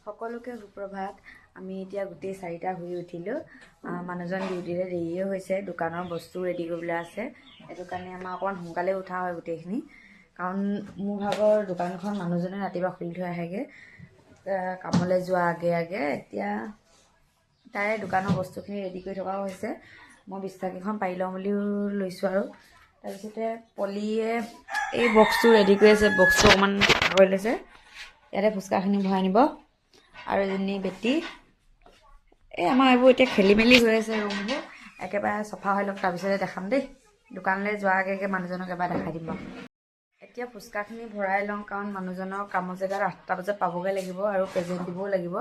সকলোকে সুপ্ৰভাত। আমি এতিয়া গোটেই 4টা শুই উঠিলোঁ। মানুহজন ডিউটিৰে দেৰিয়ে হৈছে, দোকানৰ বস্তু ৰেডি কৰিবলৈ আছে। সেইটো কাৰণে আমাৰ অকণমান সোনকালে উঠা হয় গোটেইখিনি, কাৰণ মোৰ ভাগৰ দোকানখন মানুহজনে ৰাতিপুৱা খুলি থৈ আহেগৈ কামলৈ যোৱা আগে আগে। এতিয়া তাৰে দোকানৰ বস্তুখিনি ৰেডি কৰি থকা হৈছে। মই বিছনাকেইখন পাৰি লওঁ বুলিও লৈছোঁ আৰু তাৰপিছতে পলিয়ে এই বক্সটো ৰেডি কৰি আছে। বক্সটো অকণমান হৈ লৈছে, ইয়াতে ফুচকাখিনি ভৰাই নিব। আৰু এজনী বেটি, এই আমাৰ এইবোৰ এতিয়া খেলি মেলি হৈ আছে ৰুমবোৰ। একেবাৰে চফা হৈ লওক, তাৰপিছতে দেখাম দেই। দোকানলৈ যোৱাৰ আগে আগে মানুহজনক এবাৰ দেখাই দিম বাৰু। এতিয়া ফুচকাখিনি ভৰাই লওঁ, কাৰণ মানুহজনৰ কামৰ জেগাত 8টা বজাত পাবগৈ লাগিব আৰু প্ৰেজেণ্ট দিবও লাগিব।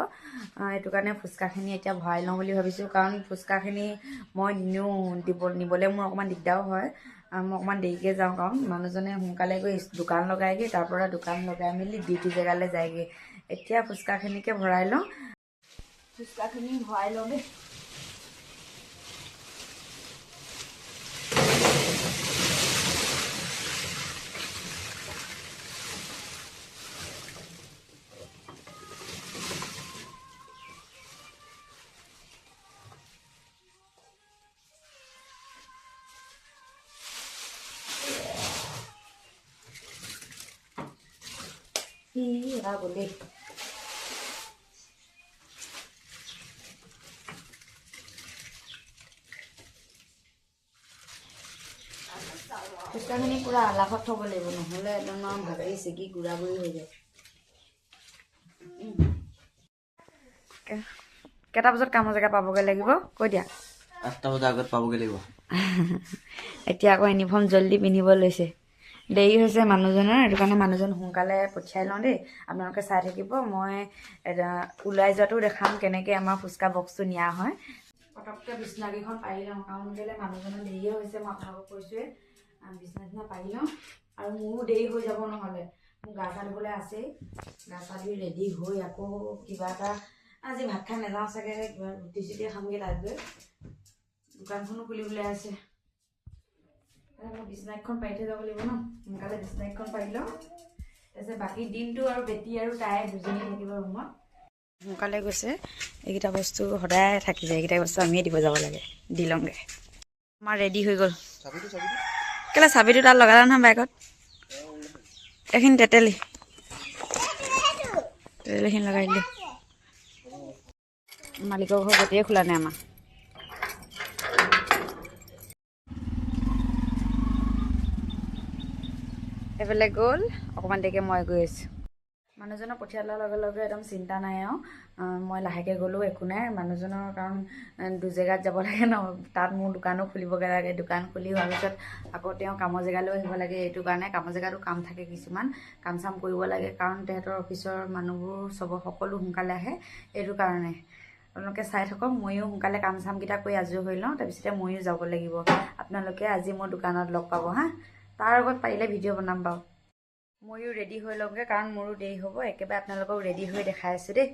সেইটো কাৰণে ফুচকাখিনি এতিয়া ভৰাই লওঁ বুলি ভাবিছোঁ, কাৰণ ফুচকাখিনি মই নিবলৈ মোৰ অকণমান দিগদাৰো হয়। মই অকণমান দেৰিকৈ যাওঁ, কাৰণ মানুহজনে সোনকালে গৈ দোকান লগাইগৈ, তাৰপৰা দোকান লগাই মেলি ডিউটি জেগালৈ যায়গৈ। এতিয়া ফুচকাখিনিকে ভৰাই লওঁ। ফুচকাখিনি ভৰাই লওঁ দেই। এটা গ'লেই ফুচকাখিনি পূৰা আলাসত থ'ব লাগিব, নহ'লে একদম ভাজি ছিগি গুড়া গুড়ি হৈ যায়। কেইটা বজাত কামৰ জেগা পাবগৈ লাগিব কৈ দিয়া? 8টা বজাৰ আগত পাবগৈ লাগিব। এতিয়া আকৌ ইউনিফৰ্ম জল্দি পিন্ধিব লৈছে। দেৰি হৈছে মানুহজনৰ, সেইটো কাৰণে মানুহজন সোনকালে পঠিয়াই লওঁ দেই। আপোনালোকে চাই থাকিব, মই ওলাই যোৱাটো দেখাম কেনেকৈ আমাৰ ফুচকা বক্সটো নিয়া হয়। পটককৈ বিছনাকেইখন পাৰি লওঁ, কাৰণ কেলৈ মানুহজনৰ দেৰিয়ে হৈছে। মই আপোনালোকক কৈছোঁৱে, বিছনা পাৰি লওঁ। আৰু মোৰো দেৰি হৈ যাব, নহ'লে মোৰ গা চা ধুবলৈ আছেই। গা চা ধুই ৰেডি হৈ আকৌ কিবা এটা, আজি ভাত খাই নাযাওঁ চাগে, কিবা ৰুটি চুটি খামগৈ তাত গৈ। দোকানখনো খুলিবলৈ আছে, মই বিছনাখন পাৰি থৈ যাব লাগিব ন। সোনকালে বিছনাখন পাৰি লওঁ, তাৰপিছত বাকী দিনটো আৰু বেটি আৰু তাই দুজনী থাকিব ৰুমত। সোনকালে গৈছে, এইকেইটা বস্তু সদায় থাকি যায়। এইকেইটা বস্তু আমিয়ে দিব যাব লাগে, দি লওঁগৈ। আমাৰ ৰেডি হৈ গ'ল। কেলৈ চাবিটো তাত লগালা নহয় বাইকত? এইখিনি তেতেলিখিনি লগাই দিলোঁ। মালিকৰ ঘৰ গোটেই খোলা নাই আমাৰ। এইফালে গ'ল, অকণমান দেৰিকৈ মই গৈ আছোঁ। মানুহজনক পঠিয়াই লোৱাৰ লগে লগে একদম চিন্তা নাই আৰু। মই লাহেকৈ গ'লেও একো নাই মানুহজনৰ, কাৰণ দুজেগাত যাব লাগে ন। তাত মোৰ দোকানো খুলিবগৈ লাগে, দোকান খুলি হোৱাৰ পিছত আকৌ তেওঁ কামৰ জেগালৈও আহিব লাগে। এইটো কাৰণে কামৰ জেগাতো কাম থাকে, কিছুমান কাম চাম কৰিব লাগে, কাৰণ তেহেঁতৰ অফিচৰ মানুহবোৰ সকলো সোনকালে আহে। এইটো কাৰণে আপোনালোকে চাই থাকক। ময়ো সোনকালে কাম চামকেইটা কৰি আজৰি হৈ লওঁ, তাৰপিছতে ময়ো যাব লাগিব। আপোনালোকে আজি মোৰ দোকানত লগ পাব হা। তাৰ আগত পাৰিলে ভিডিঅ' বনাম বাৰু। ময়ো ৰেডি হৈ লওঁগৈ, কাৰণ মোৰো দেৰি হ'ব। একেবাৰে আপোনালোকক ৰেডি হৈ দেখাই আছোঁ দেই।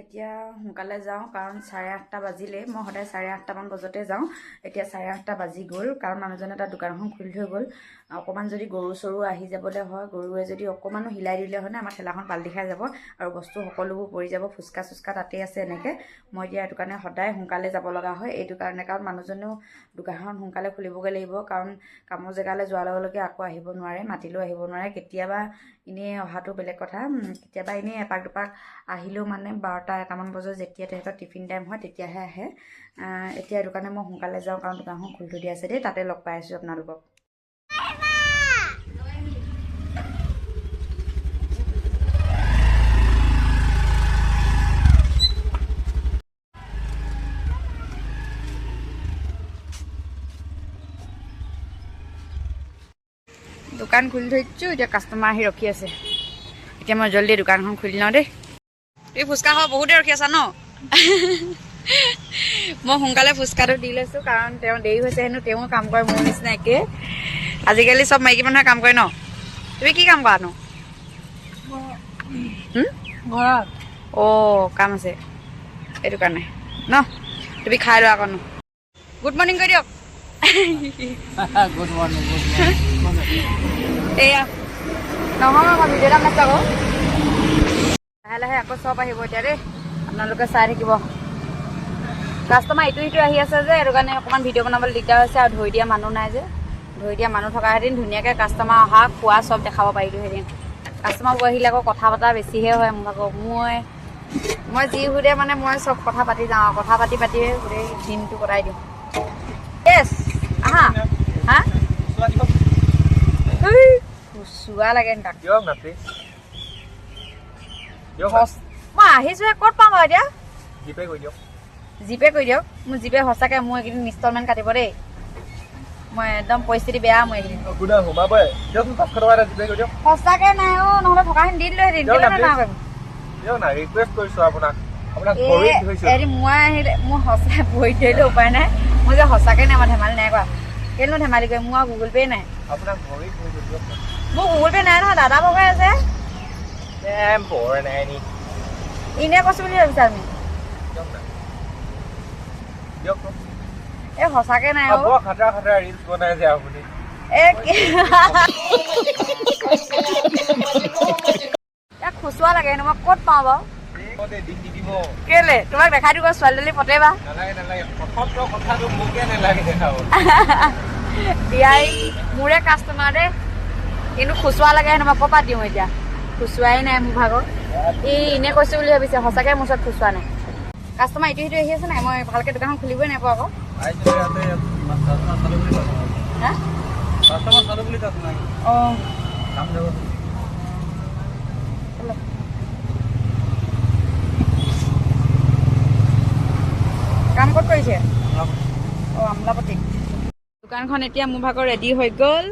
এতিয়া সোনকালে যাওঁ, কাৰণ 8:30 বাজিলেই। মই সদায় 8:30মান বজাতে যাওঁ। এতিয়া 8:30 বাজি গ'ল, কাৰণ মানুহজনে তাত দোকানখন খুলি থৈ গ'ল। অকণমান যদি গৰু চৰু আহি যাবলৈ হয়, গৰুৱে যদি অকণমানো হিলাই দিলে হয় নে, আমাৰ ঠেলাখন পাল্টি খাই যাব আৰু বস্তু সকলোবোৰ পৰি যাব। ফুচকা চুচকা তাতেই আছে এনেকৈ। মই এতিয়া এইটো কাৰণে সদায় সোনকালে যাব লগা হয়, এইটো কাৰণে। কাৰণ মানুহজনেও দোকানখন সোনকালে খুলিবগৈ লাগিব, কাৰণ কামৰ জেগালৈ যোৱাৰ লগে লগে আকৌ আহিব নোৱাৰে, মাতিলেও আহিব নোৱাৰে। কেতিয়াবা এনেই অহাটো বেলেগ কথা, কেতিয়াবা এনেই এপাক দুপাক আহিলেও মানে 12টা-1টামান বজাত যেতিয়া তেহেঁতৰ টিফিন টাইম হয় তেতিয়াহে আহে। এতিয়া এইটো কাৰণে মই সোনকালে যাওঁ, কাৰণ দোকানখন খুলি থৈ দিয়া আছে দেই। তাতে লগ পাই আছোঁ আপোনালোকক। দোকান খুলি থৈছোঁ, এতিয়া কাষ্টমাৰ আহি ৰখি আছে। এতিয়া মই জল্দি দোকানখন খুলি লওঁ দেই। তুমি ফুচকা খাব বহুতে ৰখি আছা ন? মই সোনকালে ফুচকাটো দি লৈছোঁ, কাৰণ তেওঁ দেৰি হৈছে হেনো। তেওঁ কাম কৰে মোৰ নিচিনা একে। আজিকালি চব মাইকী মানুহে কাম কৰে ন। তুমি কি কাম কৰানো? ঘৰত। অঁ, কাম আছে, এইটো কাৰণে ন। তুমি খাই লোৱা আকৌ ন। গুড মৰ্ণিং কৰি দিয়ক। Good morning. এয়া নহয়, মই ভিডিঅ' এটা মাৰিছোঁ আকৌ। লাহে লাহে আকৌ চব আহিব এতিয়া দেই, আপোনালোকে চাই থাকিব। কাষ্টমাৰ ইটো সিটো আহি আছে যে, সেইটো কাৰণে অকণমান ভিডিঅ' বনাবলৈ দিগদাৰ হৈছে। আৰু ধৰি দিয়া মানুহ নাই যে, ধৰি দিয়া মানুহ থকা হেঁতেন ধুনীয়াকৈ কাষ্টমাৰ অহা খোৱা চব দেখাব পাৰিলোঁহেঁতেন। কাষ্টমাৰবোৰ আহিলে আকৌ কথা পতা বেছিহে হয় মোৰ ভাগৰ। মই যি সুধে মানে মই চব কথা পাতি যাওঁ, কথা পাতি পাতিয়ে গোটেই দিনটো কটাই দিওঁ। য়েছ আহা হা চোৱা লাগে তাক। মই আহিছোহে, ক'ত পাম বাৰু এতিয়া? জিপে কৰি দিয়ক। মোৰ জিপে সঁচাকৈ মোৰ এইকেইদিন ইনষ্টলমেণ্ট কাটিব দেই। মই একদম পৰিস্থিতি বেয়া মোৰ এইকেইদিন। সঁচাকৈ নাই অ', নহ'লে থকাখিনি দি দিলোহেঁতেন। এদিন মই আহিলে মোৰ সঁচাকৈ ভৰি ধৰিলে উপায় নাই। মোৰ যে সঁচাকৈ নাই, মই ধেমালি নাই কৰা। কেলেনো ধেমালি কৰিম, মোৰ আৰু গুগল পে' নাই। মোৰ গুগল পে' নাই নহয়, দাদা ভগাই আছে। এনেই কৈছো বুলি ভাবিছা তুমি? এই সঁচাকৈ নাই অ'। ইয়াক খুচুৱা লাগে হেনো, মই ক'ত পাওঁ বাৰু? কেলে তোমাক দেখাই দিব, ছোৱালীজনী পতেবা দিয়াই মোৰে কাষ্টমাৰ দেই, কিন্তু খুচুৱা লাগে হেনো। মই ক'ৰ পৰা দিওঁ এতিয়া? খুচুৱাই নাই মোৰ ভাগৰ। এই এনেই কৈছো বুলি ভাবিছে, সঁচাকৈ মোৰ ওচৰত খুচুৱা নাই। কাষ্টমাৰ ইটো সিটো আহি আছে নাই, মই ভালকৈ দোকানখন খুলিবই নাই পোৱা আকৌ। অঁ কাম ক'ত কৰিছে? অঁ আমলাপতি। দোকানখন এতিয়া মোৰ ভাগৰ ৰেডি হৈ গ'ল।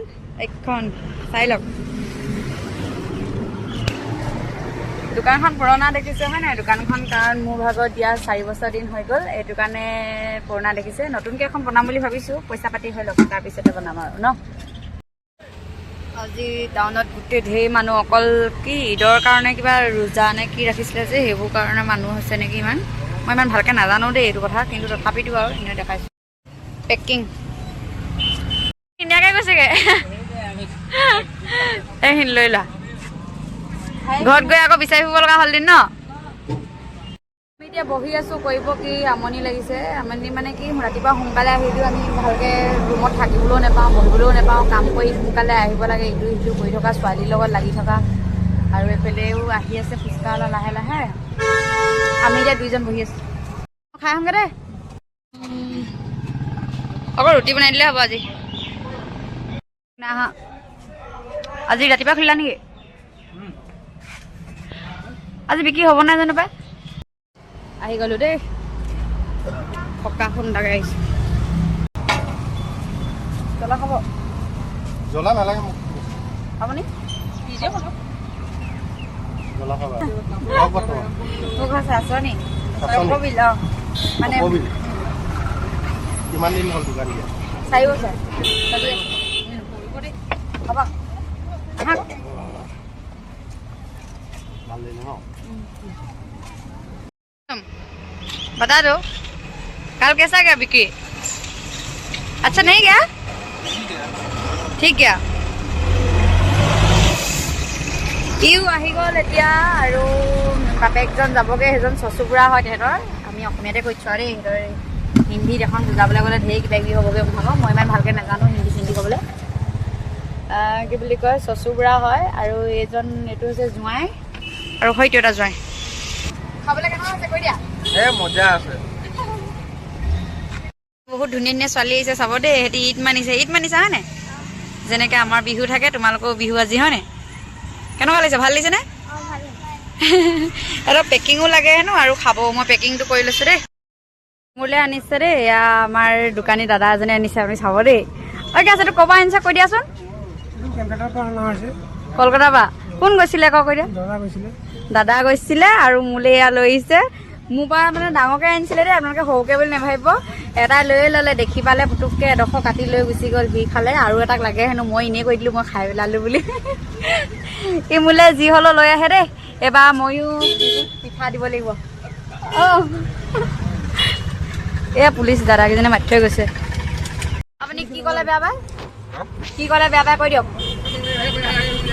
এইখন চাই লওক। দোকানখন পুৰণা দেখিছে হয় নাই? দোকানখন কাৰণ মোৰ ভাগত দিয়া 4 বছৰ দিন হৈ গ'ল, এইটো কাৰণে পুৰণা দেখিছে। নতুনকৈ এখন বনাম বুলি ভাবিছোঁ, পইচা পাতি হৈ লওক, তাৰপিছতে বনাম আৰু ন। আজি টাউনত গোটেই ঢেৰ মানুহ, অকল কি ঈদৰ কাৰণে কিবা ৰোজা নে কি ৰাখিছিলে যে, সেইবোৰ কাৰণে মানুহ হৈছে নেকি ইমান। মই ইমান ভালকৈ নাজানো দেই এইটো কথা, কিন্তু তথাপিতো আৰু এনেই দেখাইছোঁ। পেকিং ধুনীয়াকৈ গৈছেগৈ। এইখিনি লৈ লোৱা, ঘৰত গৈ আকৌ বিচাৰি ফুৰিব লগা হ'ল দিন ন। আমি এতিয়া বহি আছোঁ, কৰিব কি, আমনি লাগিছে। আমনি মানে কি, ৰাতিপুৱা সোনকালে আহিলোঁ, আমি ভালকৈ ৰুমত থাকিবলৈও নাপাওঁ, বহিবলৈও নাপাওঁ। কাম কৰি সোনকালে আহিব লাগে, ইটো সিটো কৰি থকা, ছোৱালীৰ লগত লাগি থকা। আৰু এইফালেও আহি আছে ফুচকা লাহে লাহে। আমি এতিয়া দুইজন বহি আছোঁ। খাই আহোঁগৈ দেই। আকৌ ৰুটি বনাই দিলে হ'ব আজি। নাহা আজি ৰাতিপুৱা খুলিলা নেকি? আজি বিক্ৰী হ'ব নাই জানো পাই। আহি গ'লোঁ দেই, পকা খুন্দাকৈ আহিছোঁ। জ্বলা খাব? জ্বলা নালাগে মোক। আপুনি নিজে বনাওক। জ্বলা খাবা? মোৰ ঘৰ চাচনি বিল। অঁ মানে কিমান দিন হ'ল দোকান দিয়া? 4 বছৰ। হ'ব আহক। ভাল দিন ন? बता दो कल कैसा गया बिक्री? अच्छा नहीं गया? ठीक गया। ইও আহি গ'ল এতিয়া, আৰু বাপেকজন যাবগৈ, সেইজন চচুবুৰা হয় তেহেঁতৰ। আমি অসমীয়াতে কৈছোঁ আৰু দেই, সিহঁতৰ হিন্দীত এখন বুজাবলৈ গ'লে ঢেৰ কিবা কিবি হ'বগৈ মোৰ ভাগৰ। মই ইমান ভালকৈ নাজানো হিন্দী চিন্দি ক'বলৈ। কি বুলি কয়, চচুবুৰা হয়। আৰু এইটো হৈছে জোঁৱাই, আৰু হয়তো এটা জোঁৱাই। খাবলৈ কেনেকুৱা হৈছে কৈ দিয়া। মজা আছে। বহুত ধুনীয়া ধুনীয়া ছোৱালী আহিছে চাব দেই। সিহঁতি ঈদ মানিছে হয় নাই? যেনেকৈ আমাৰ বিহু থাকে, তোমালোকৰ বিহু আজি হয় নাই? কেনেকুৱা লাগিছে, ভাল লাগিছে নে? অলপ পেকিঙো লাগে হেনো, আৰু খাব। মই পেকিংটো কৰি লৈছোঁ দেই। মোলৈ আনিছে দেই, এয়া আমাৰ দোকানী দাদা এজনে আনিছে, আপুনি চাব দেই। অ'কে আছে, এইটো ক'ৰ পৰা আনিছে কৈ দিয়াচোন। কলকাতাৰ পৰা। কোন গৈছিলে আকৌ কৈ দিয়া। দাদা গৈছিলে, আৰু মোলৈ এয়া লৈ আহিছে। মোৰ পৰা মানে ডাঙৰকৈ আনিছিলে দেই, আপোনালোকে সৰুকৈ বুলি নাভাবিব। এটাই লৈয়ে ল'লে, দেখি পালে পুটুককৈ এডোখৰ কাটি লৈ গুচি গ'ল। সি খালে, আৰু এটাক লাগে হেনো। মই এনেই কৈ দিলোঁ মই খাই পেলালোঁ বুলি। ই মোলৈ যি হ'লেও লৈ আহে দেই। এইবাৰ ময়ো পিঠা দিব লাগিব। অঁ এয়া পুলিচ দাদাকেইজনে মাতি থৈ গৈছে। আপুনি কি ক'লে বেয়া পায়? কি ক'লে বেয়া পায় কৈ দিয়ক,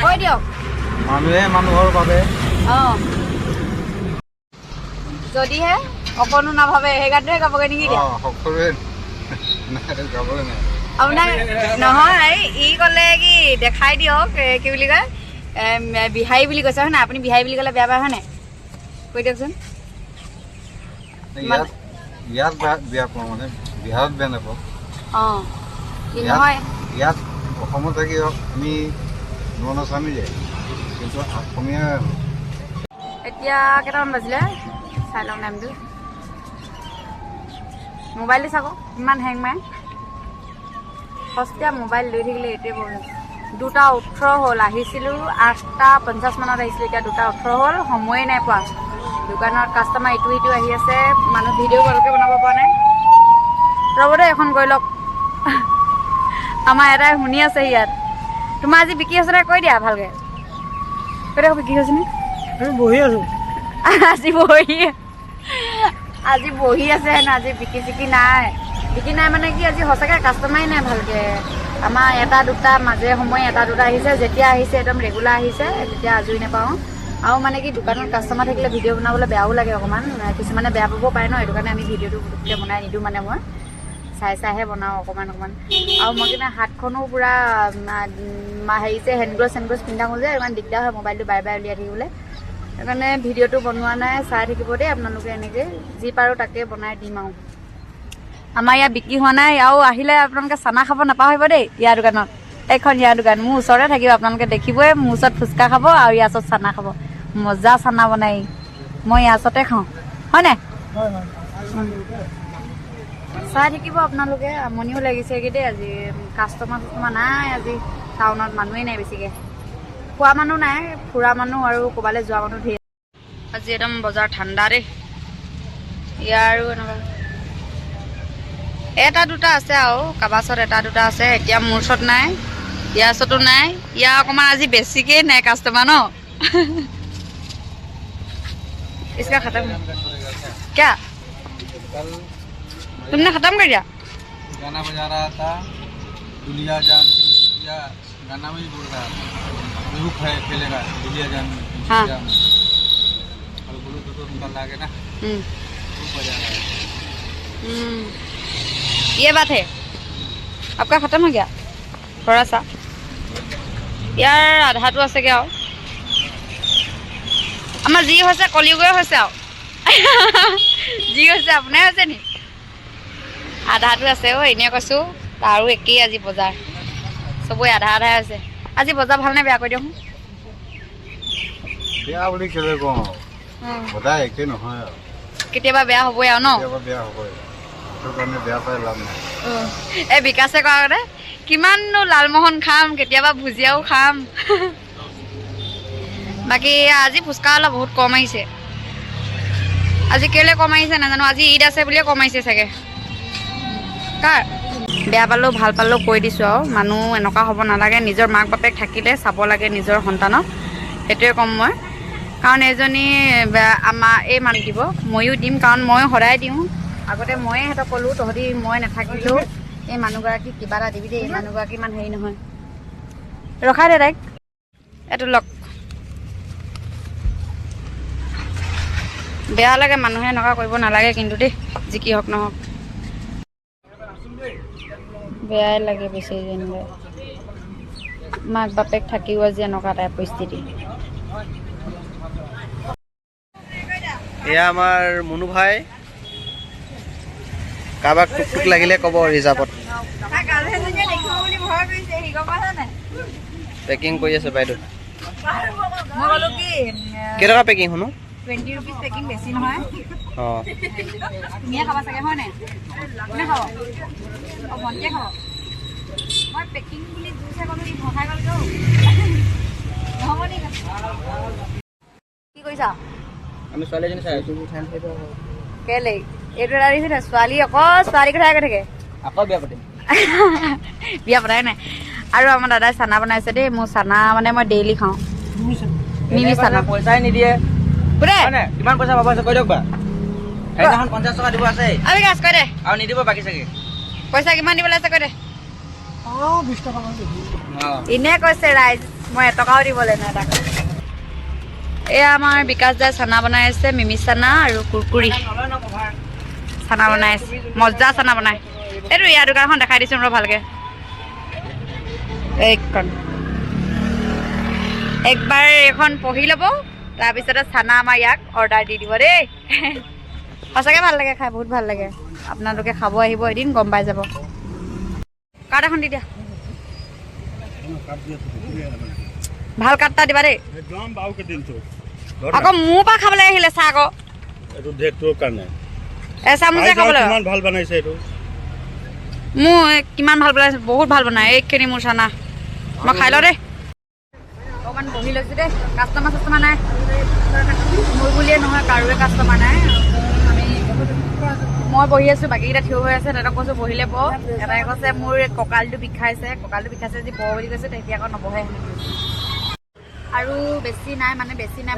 কৈ দিয়ক। মানুহে মানুহৰ বাবে। অঁ যদিহে অকণো নাভাবে সেই গানটোৱে গাবগৈ নেকি এতিয়া সকলোৱে গাবলৈ নাই আপোনাক নহয় ই ক'লে কি দেখাই দিয়ক কি বুলি কয় বিহাৰী বুলি কৈছে হয় নাই আপুনি বিহাৰী বুলি ক'লে বেয়া পায় হয় নাই কৈ দিয়কচোন ইয়াত বেয়া পাওঁ মানে বিহাৰত বেয়া নাপাওঁ অঁ নহয় ইয়াত অসমত থাকি আমি নচামি যায় কিন্তু অসমীয়া এতিয়া কেইটামান বাজিলে চাই লওঁ টাইমটো মোবাইলটো চাব ইমান হেং মাৰে সস্তীয়া মোবাইল লৈ থাকিলে এইটোৱে প্ৰব্লেম 2:18 হ'ল আহিছিলোঁ 8:50 মানত আহিছিলোঁ এতিয়া 2:18 হ'ল সময়ে নাই পোৱা দোকানত কাষ্টমাৰ ইটো সিটো আহি আছে মানুহ ভিডিঅ' ভালকৈ বনাব পৰা নাই ৰ'ব দেই এখন গৈ লওক আমাৰ এটাই শুনি আছে ইয়াত তোমাৰ আজি বিক্ৰী হৈছে কৈ দিয়া ভালকৈ কৈ দিয়ক বিক্ৰী হৈছেনে আমি বহি আছোঁ আজি বহি আছে না আজি বিক্ৰী নাই মানে কি আজি সঁচাকৈ কাষ্টমাৰে নাই ভালকৈ আমাৰ এটা দুটা মাজে সময়ে এটা দুটা আহিছে যেতিয়া আহিছে একদম ৰেগুলাৰ আহিছে তেতিয়া আজৰি নাপাওঁ আৰু মানে কি দোকানত কাষ্টমাৰ থাকিলে ভিডিঅ' বনাবলৈ বেয়াও লাগে অকণমান কিছুমানে বেয়া পাব পাৰে ন সেইটো কাৰণে আমি ভিডিঅ'টো পুটুককৈ বনাই নিদিওঁ মানে মই চাইহে বনাওঁ অকণমান আৰু মই কিন্তু হাতখনো পূৰা হেৰিছে হেণ্ডগ্ল'ভছ পিন্ধি থাকোঁ যে ইমান দিগদাৰ হয় মোবাইলটো বাৰে বাৰে উলিয়াই থাকিবলৈ সেইকাৰণে ভিডিঅ'টো বনোৱা নাই চাই থাকিব দেই আপোনালোকে এনেকৈ যি পাৰোঁ তাকে বনাই দিম আৰু আমাৰ ইয়াত বিক্ৰী হোৱা নাই আৰু আহিলে আপোনালোকে চানা খাব নাপাহৰিব দেই ইয়াৰ দোকানত এইখন ইয়াৰ দোকান মোৰ ওচৰতে থাকিব আপোনালোকে দেখিবই মোৰ ওচৰত ফুচকা খাব আৰু ইয়াৰ ওচৰত চানা খাব মজা চানা বনাই মই ইয়াৰ ওচৰতে খাওঁ হয় নাই চাই থাকিব আপোনালোকে আমনিও লাগিছেগৈ দেই আজি কাষ্টমাৰ নাই আজি টাউনত মানুহেই নাই বেছিকৈ খোৱা মানুহ নাই ফুৰা মানুহ আৰু ক'ৰবালৈ যোৱা মানুহ ধেৰ আজি একদম বজাৰ ঠাণ্ডা দেই ইয়াৰ আৰু এনেকুৱা এটা দুটা আছে আৰু কাৰোবাৰ ওচৰত এটা দুটা আছে এতিয়া মোৰ ওচৰত নাই ইয়াৰ ওচৰতো নাই ইয়াৰ অকণমান আজি বেছিকৈ নাই কাষ্টমাৰ ন इसका खत्म क्या तुमने खत्म कर दिया गाना बजा रहा था दुनिया जान गाना में ही बोल रहा था रुक है खेलेगा दुनिया जान हाँ और बोलो तो उनका लागे ना बजा रहा है ये बात है आपका खत्म हो गया थोड़ा सा यार आधा तो आছেগে আৰু আমাৰ যি হৈছে কলিগৈ হৈছে আৰু যি হৈছে আপোনাৰ হৈছে নি আধাটো আছে অ' এনেই কৈছোঁ তাৰো একেই আজি বজাৰ চবৰে আধা আধা হৈছে আজি বজাৰ ভালনে বেয়া কৰি দিয়কচোন বেয়া বুলি কেলে কওঁ সদায় একে নহয় আৰু কেতিয়াবা বেয়া হ'বই আৰু ন কেতিয়াবা বেয়া হ'বই সেইটো কাৰণে বেয়া পাই লাভ নাই এই বিকাশে কোৱা আগতে কিমাননো লালমোহন খাম কেতিয়াবা ভুজিয়াও খাম বাকী আজি ফুচকা অলপ বহুত কম আহিছে আজি কেলৈ কম আহিছে নাজানো আজি ঈদ আছে বুলিয়ে কম আহিছে চাগে কাৰ বেয়া পালেও ভাল পালেও কৈ দিছোঁ আৰু মানুহ এনেকুৱা হ'ব নালাগে নিজৰ মাক বাপেক থাকিলে চাব লাগে নিজৰ সন্তানক সেইটোৱে ক'ম মই কাৰণ এজনী আমাৰ এই মানুহ দিব ময়ো দিম কাৰণ মই সদায় দিওঁ আগতে ময়ে সিহঁতক ক'লোঁ তহঁতি মই নাথাকিলেও এই মানুহগৰাকীক কিবা এটা দিবি দেই এই মানুহগৰাকী ইমান হেৰি নহয় ৰখাই দে তাইক এইটো লগ বেয়া লাগে মানুহে এনেকুৱা কৰিব নালাগে কিন্তু দেই যি কি হওক নহওক বেয়াই লাগে বেছি যেনিবা মাক বাপেক থাকিও আজি এনেকুৱা টাইপ পৰিস্থিতি এয়া আমাৰ মুনু ভাই কাৰোবাক টুক টুক লাগিলে ক'ব ৰিজাৰ্ভত পেকিং কৰি আছে বাইদেউ মই ক'লোঁ কি কেইটকা পেকিং শুনো 20 रुपीज পেকিং বেছি নহয় অঁ তুমিয়ে খাবা চাগে হয় নাই কোনে খাব অঁ ভণ্টিয়ে খাব মই পেকিং বুলি জুইছে ক'লোঁ ই ভখাই গ'লগৈ নহ'ব নি কি কৰিছা আমি ছোৱালীজনী চাই আছোঁ কেলে এইটো এটা দিছে নে ছোৱালী অকল ছোৱালী কথাই কৈ থাকে আকৌ বিয়া পাতিম বিয়া পতাই নাই আৰু আমাৰ দাদাই চানা বনাইছে দেই মোৰ চানা মানে মই ডেইলি খাওঁ মিমি চানা পইচাই নিদিয়ে কোনে কিমান পইচা পাব আছে কৈ দিয়ক বা সেইদিনাখন 50 টকা দিব আছে আমি কাজ কৈ দে আৰু নিদিব বাকী চাগে পইচা কিমান দিবলৈ আছে কৈ দে 20 টকা এনে কৈছে ৰাইজ মই এটকাও দিবলৈ নাই তাক এয়া আমাৰ বিকাশ দাই চানা বনাই আছে, মিমি চানা আৰু কুৰকুৰি চানা বনাই আছে, মজা চানা বনাই। এইটো ইয়াৰ দোকানখন দেখাই দিছোঁ ৰ ভালকৈ। এইখন একবাৰ এখন পঢ়ি ল'ব, তাৰপিছতে চানা আমাৰ ইয়াক অৰ্ডাৰ দি দিব দেই। সঁচাকৈ ভাল লাগে খাই, বহুত ভাল লাগে। আপোনালোকে খাব আহিব এদিন, গম পাই যাব। কাৰ্ড এখন দি দিয়া, ভাল কাৰ্ড এটা দিবা দেই। আকৌ মোৰ পৰা খাবলৈ আহিলে চাহ আকৌ এইটো ডেটটোৰ কাৰণে এচামুচে খাবলৈ। কিমান ভাল বনাইছে এইটো। মোৰ কিমান ভাল বনাইছে, বহুত ভাল বনাই এইখিনি মোৰ চানা। মই খাই লওঁ দেই। অকণমান বহি লৈছোঁ দেই, কাষ্টমাৰ চাষ্টমাৰ নাই। মোৰ বুলিয়ে নহয়, কাৰোৱে কাষ্টমাৰ নাই। মই বহি আছোঁ, বাকীকেইটা থিয় হৈ আছে। তেহেঁতক কৈছোঁ বহিলে ব। এটাই কৈছে মোৰ কঁকালটো বিষাইছে যদি ব বুলি কৈছে, তেতিয়া আকৌ নবহে। আৰু বেছি নাই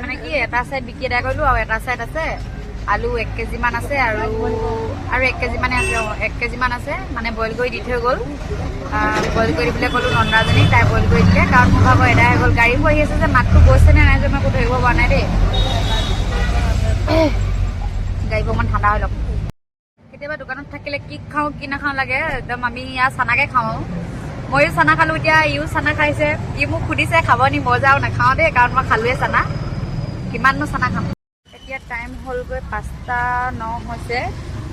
মানে কি, এটা চাইড বিকি এদাই কৰিলোঁ আৰু এটা চাইড আছে। আলু 1 কেজিমান আছে আৰু 1 কেজিমানে আছে। 1 কেজিমান আছে মানে বইল কৰি দি থৈ গ'ল। বইল কৰি দিবলৈ ক'লোঁ নন্দাজনী, তাই বইল কৰি দিলে। কাৰণ মোৰ ভাগৰ এদাই হৈ গ'ল। গাড়ীবোৰ আহি আছে যে, মাতটো গৈছেনে নাই যে মই একো ধৰিব পৰা নাই দেই। গাড়ীবোৰ অকণমান ঠাণ্ডা হৈ লওক। কেতিয়াবা দোকানত থাকিলে কি খাওঁ কি নাখাওঁ লাগে, একদম আমি ইয়াৰ চানাকে খাওঁ। ময়ো চানা খালোঁ, এতিয়া ইও চানা খাইছে। ই মোক সুধিছে খাব নি, মই যাওঁ নাখাওঁ দেই, কাৰণ মই খালোঁৱে চানা। কিমাননো চানা খাম। এতিয়া টাইম হ'লগৈ 5:09 হৈছে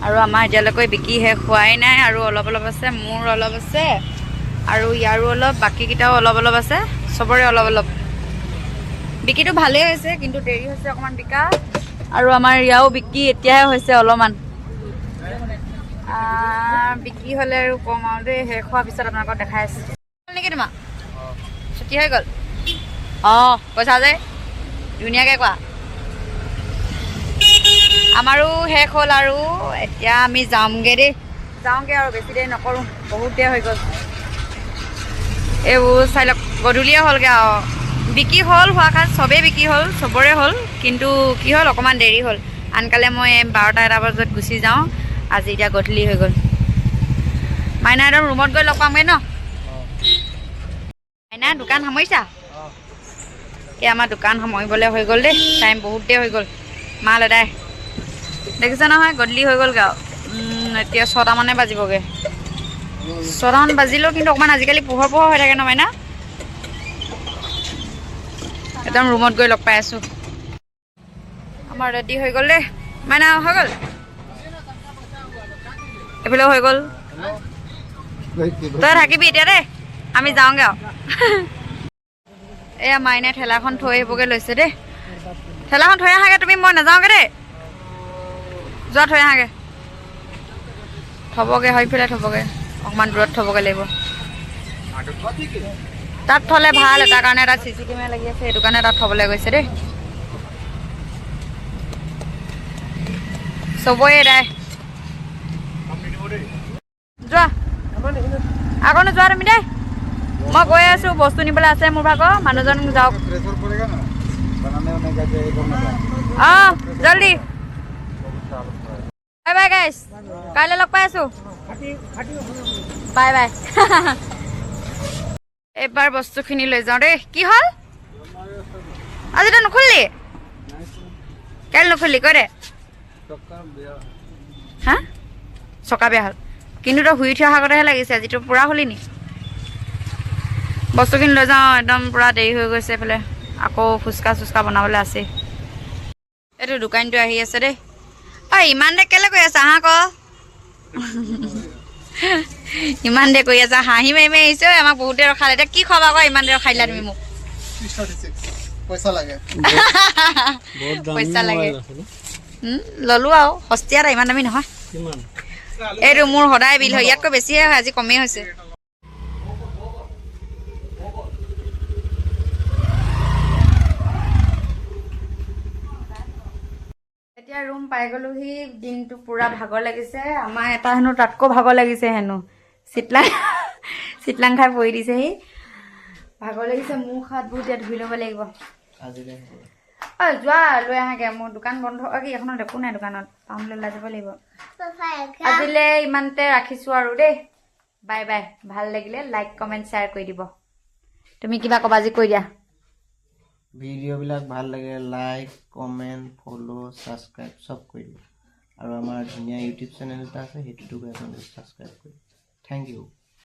আৰু আমাৰ এতিয়ালৈকে বিকি শেষ হোৱাই নাই। আৰু অলপ আছে, মোৰ অলপ আছে আৰু ইয়াৰো অলপ, বাকীকেইটাও অলপ আছে, চবৰে অলপ। বিকিটো ভালেই হৈছে, কিন্তু দেৰি হৈছে অকণমান বিকা। আৰু আমাৰ ইয়াও বিকি এতিয়াহে হৈছে অলপমান। বিক্ৰী হ'লে আৰু কম আৰু দেই, শেষ হোৱাৰ পিছত আপোনালোকক দেখাই আছোঁ নেকি। তোমাৰ ছুটি হৈ গ'ল? অঁ কৈছা যে, ধুনীয়াকৈ কোৱা। আমাৰো শেষ হ'ল আৰু এতিয়া আমি যাওঁগৈ দেই। আৰু বেছি দেৰি নকৰোঁ, বহুত দেৰি হৈ গ'ল। এইবোৰ চাই লওক, গধূলিয়ে হ'লগৈ আৰু। বিক্ৰী হ'ল হোৱা কাৰণ চবেই বিক্ৰী হ'ল, চবৰে হ'ল। কিন্তু কি হ'ল, অকণমান দেৰি হ'ল। আনকালে মই 12টা-1টা বজাত গুচি যাওঁ। আজি এতিয়া গধূলি হৈ গ'ল। মাইনা একদম ৰুমত গৈ লগ পামগৈ ন? মাইনা দোকান সামৰিছা? এই আমাৰ দোকান সামৰিবলৈ হৈ গ'ল দেই, টাইম বহুত দেৰি হৈ গ'ল। মাল এদাই দেখিছে নহয়, গধূলি হৈ গ'লগৈ আৰু। এতিয়া 6টামানে বাজিবগৈ। 6টামান বাজিলেও কিন্তু অকণমান আজিকালি পোহৰ হৈ থাকে ন মাইনা? একদম ৰুমত গৈ লগ পাই আছোঁ। আমাৰ ৰেডি হৈ গ'ল দেই। মাইনা হৈ গ'ল, এইফালেও হৈ গ'ল। তই থাকিবি এতিয়া দেই, আমি যাওঁগৈ আৰু। এয়া মাইনাই ঠেলাখন থৈ আহিবগৈ লৈছে দেই। ঠেলাখন থৈ আহাগৈ তুমি, মই নাযাওঁগৈ দেই। যোৱা থৈ আহাগৈ। থ'বগৈ, সেইফালে থ'বগৈ, অকণমান দূৰত থ'বগৈ লাগিব। তাত থ'লে ভাল, এটা কাৰণে তাত CC কেমেৰা লাগি আছে, সেইটো কাৰণে তাত থ'বলৈ গৈছে দেই। চবৰে এদাই। যোৱা আকৌ নোযোৱা তুমি দেই, মই গৈ আছোঁ। বস্তু নিবলৈ আছে মোৰ ভাগৰ, মানুহজন যাওক। অঁ জলদি। বাই বাই গাইছ, কাইলৈ লগ পাই আছোঁ। Bye bye. এইবাৰ বস্তুখিনি লৈ যাওঁ দেই। কি হ'ল আজি তই নুখুলিলি? কাইলৈ নুখুলিলি কৈ দে। হা চকা বেয়া হ'ল, কিন্তু তই শুই উঠি অহাৰ আগতেহে লাগিছে। আজি তোৰ পূৰা হ'লি নি? বস্তুখিনি লৈ যাওঁ, একদম পূৰা দেৰি হৈ গৈছে। এইফালে আকৌ ফুচকা বনাবলৈ আছে। এইটো দোকানটো আহি আছে দেই। অ ইমান দেৰি কেলৈ কৰি আছা? হাঁহ ক ইমান দেৰি কৰি আছা, হাঁহি মাৰি আহিছে। আমাক বহুত দেৰি ৰখালে। এতিয়া কি খোৱাবা আকৌ, ইমান দেৰি ৰখাই দিলা তুমি মোক? পইচা লাগে ল'লোঁ আৰু সস্তীয়া এটা, ইমান দামী নহয়। এইটো মোৰ সদায় বিল হয়, ইয়াতকৈ বেছিহে হয়, আজি কমেই হৈছে। এতিয়া ৰুম পাই গ'লোহি। দিনটো পূৰা ভাগৰ লাগিছে। আমাৰ এটা হেনো তাতকৈ ভাগৰ লাগিছে হেনো। চিটলাং খাই পৰি দিছেহি। ভাগৰ লাগিছে, মুখ হাতবোৰ এতিয়া ধুই ল'ব লাগিব। অ যোৱা লৈ আহাগে, মোৰ দোকান বন্ধ। কি এখনত একো নাই দোকানত, টাউনলৈ ওলাই যাব লাগিব। আজিলৈ ইমানতে ৰাখিছোঁ আৰু দেই। Bye bye. ভাল লাগিলে লাইক কমেণ্ট শ্বেয়াৰ কৰি দিব। তুমি কিবা ক'বা আজি কৈ দিয়া। ভিডিঅ'বিলাক ভাল লাগে লাইক কমেণ্ট ফ'ল' ছাবস্ক্ৰাইব চব কৰিব আৰু আমাৰ ধুনীয়া ইউটিউব চেনেল এটা আছে সেইটোতো গৈ আপোনালোকে ছাবস্ক্ৰাইব কৰিব থেংক ইউ